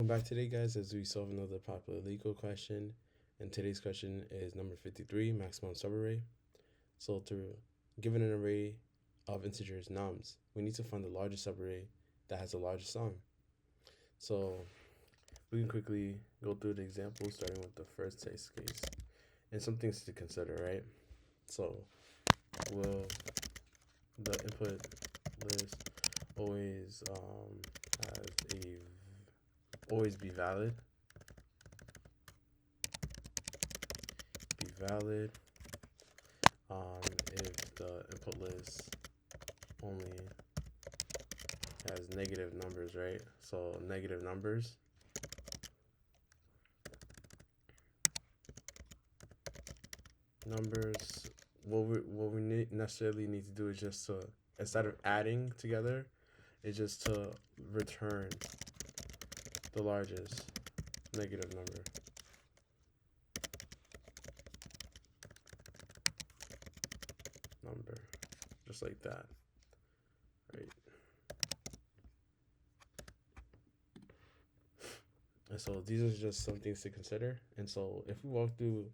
back today, guys, as we solve another popular Leetcode question. And today's question is number 53, maximum subarray. So given an array of integers nums, we need to find the largest subarray that has the largest sum. So we can quickly go through the example, starting with the first test case. And some things to consider, right? So will the input list always always be valid? If the input list only has negative numbers, right? So negative numbers. What we necessarily need to do is just to, instead of adding together, is just to return the largest negative number. Just like that, right? And so these are just some things to consider. And so if we walk through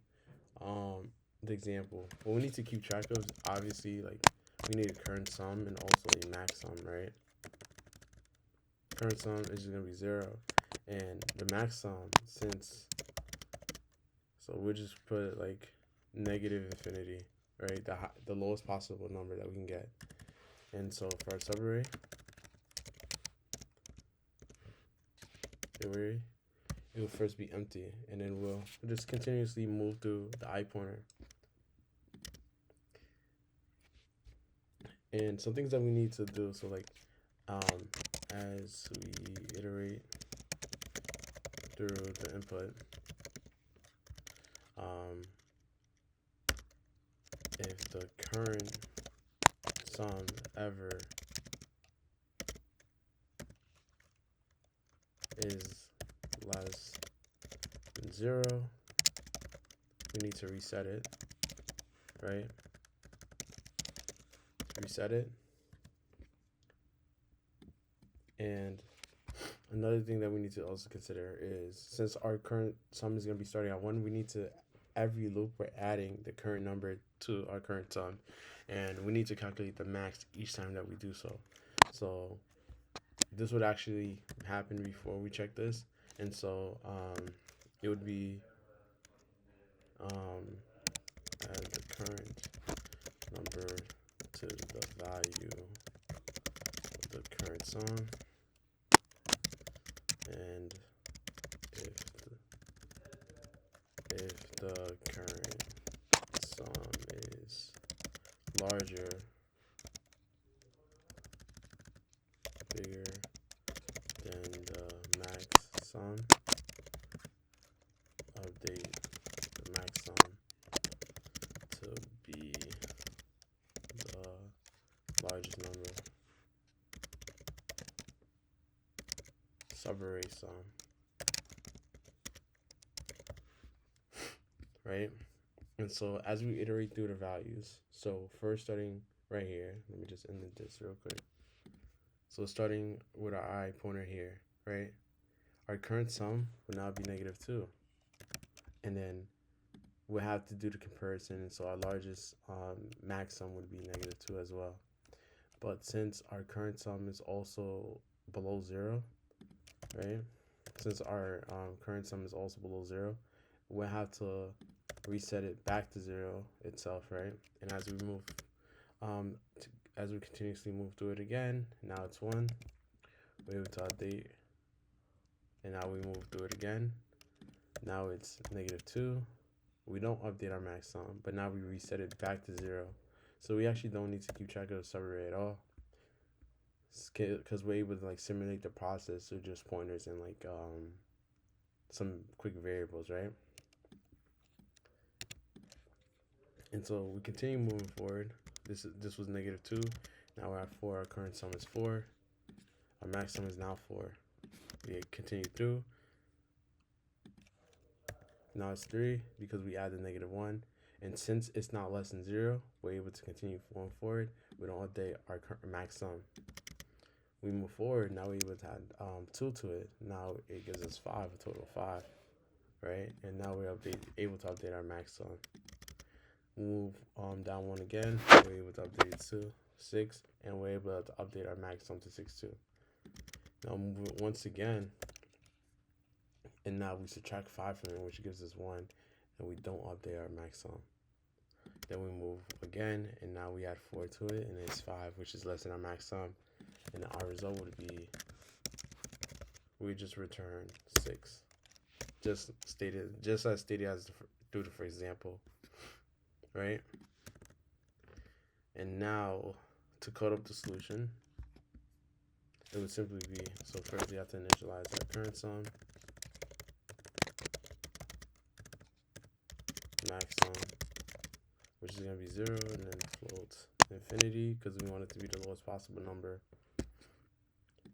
the example, what we need to keep track of is obviously, like, we need a current sum and also a max sum, right? Current sum is just gonna be 0, and the max sum, so we'll just put like negative infinity, right? The lowest possible number that we can get. And so for our subarray, it will first be empty, and then we'll just continuously move through the I pointer. And some things that we need to do, so like as we iterate through the input, if the current sum ever is less than 0, we need to reset it, right? Reset it. And another thing that we need to also consider is, since our current sum is going to be starting at 1, we need to, every loop, we're adding the current number to our current sum, and we need to calculate the max each time that we do so. So this would actually happen before we check this, and so it would be add the current number to the value of the current sum, and if the current sum is larger, bigger than the max sum, update the max sum to be the largest number. Subarray sum, right? And so as we iterate through the values, so first starting right here, let me just end this real quick. So starting with our I pointer here, right? Our current sum will now be -2. And then we'll have to do the comparison, and so our largest max sum would be -2 as well. But since our current sum is also below 0, right? Since our current sum is also below 0, we'll have to reset it back to 0 itself, right? And as we move, as we continuously move through it again, now it's 1. We're able to update, and now we move through it again. Now it's -2. We don't update our max sum, but now we reset it back to 0. So we actually don't need to keep track of the subarray at all, because we're able to like simulate the process through just pointers and like some quick variables, right? And so we continue moving forward. This was -2. Now we're at 4. Our current sum is 4. Our max sum is now 4. We continue through. Now it's 3 because we add the -1. And since it's not less than 0, we're able to continue going forward. We don't update our max sum. we move forward. Now we would add 2 to it. Now it gives us 5, a total of 5, right? And now we're able to update our max sum. Move down 1 again. We're able to update it to 6, and we're able to update our max sum to 6 too. Now move it once again, and now we subtract 5 from it, which gives us 1, and we don't update our max sum. Then we move again, and now we add 4 to it, and it's 5, which is less than our max sum. And our result would be, we just return 6. Just as stated as through the first example, right? And now to code up the solution, it would simply be, so first we have to initialize our current sum, max sum, which is going to be 0, and then float infinity, because we want it to be the lowest possible number,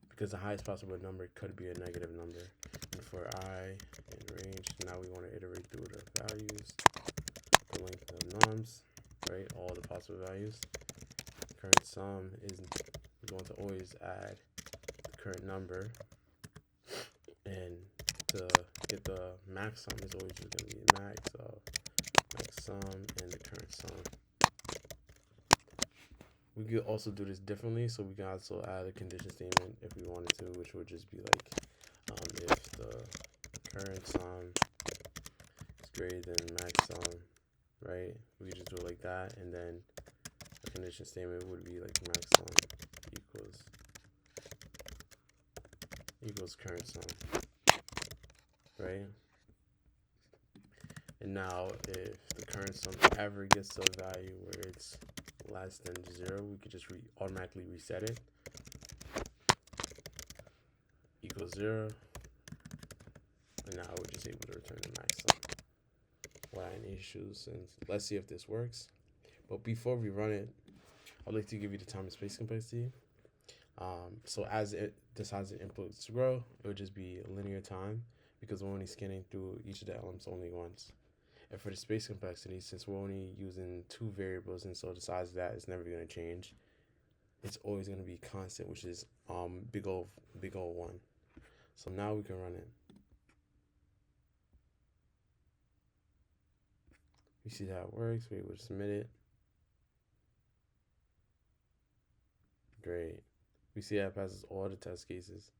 because the highest possible number could be a negative number. And for I in range, now we want to iterate through the values, the length of nums, right? All the possible values. Current sum is going to always add the current number, and to get the max sum is always just going to be max sum and the current sum. We could also do this differently, so we can also add a condition statement if we wanted to, which would just be like if the current sum is greater than max sum, right? We could just do it like that, and then a condition statement would be like max sum equals current sum, right? And now if the current sum ever gets to a value where it's less than 0, we could just automatically reset it. Equals 0, and now we're just able to return the max sum without any issues. And let's see if this works. But before we run it, I'd like to give you the time and space complexity. So as it decides the inputs to grow, it would just be a linear time, because we're only scanning through each of the elements only once. And for the space complexity, since we're only using 2 variables, and so the size of that is never going to change, it's always going to be constant, which is big O 1. So now we can run it. We see how it works. We're able to submit it. Great. We see that it passes all the test cases.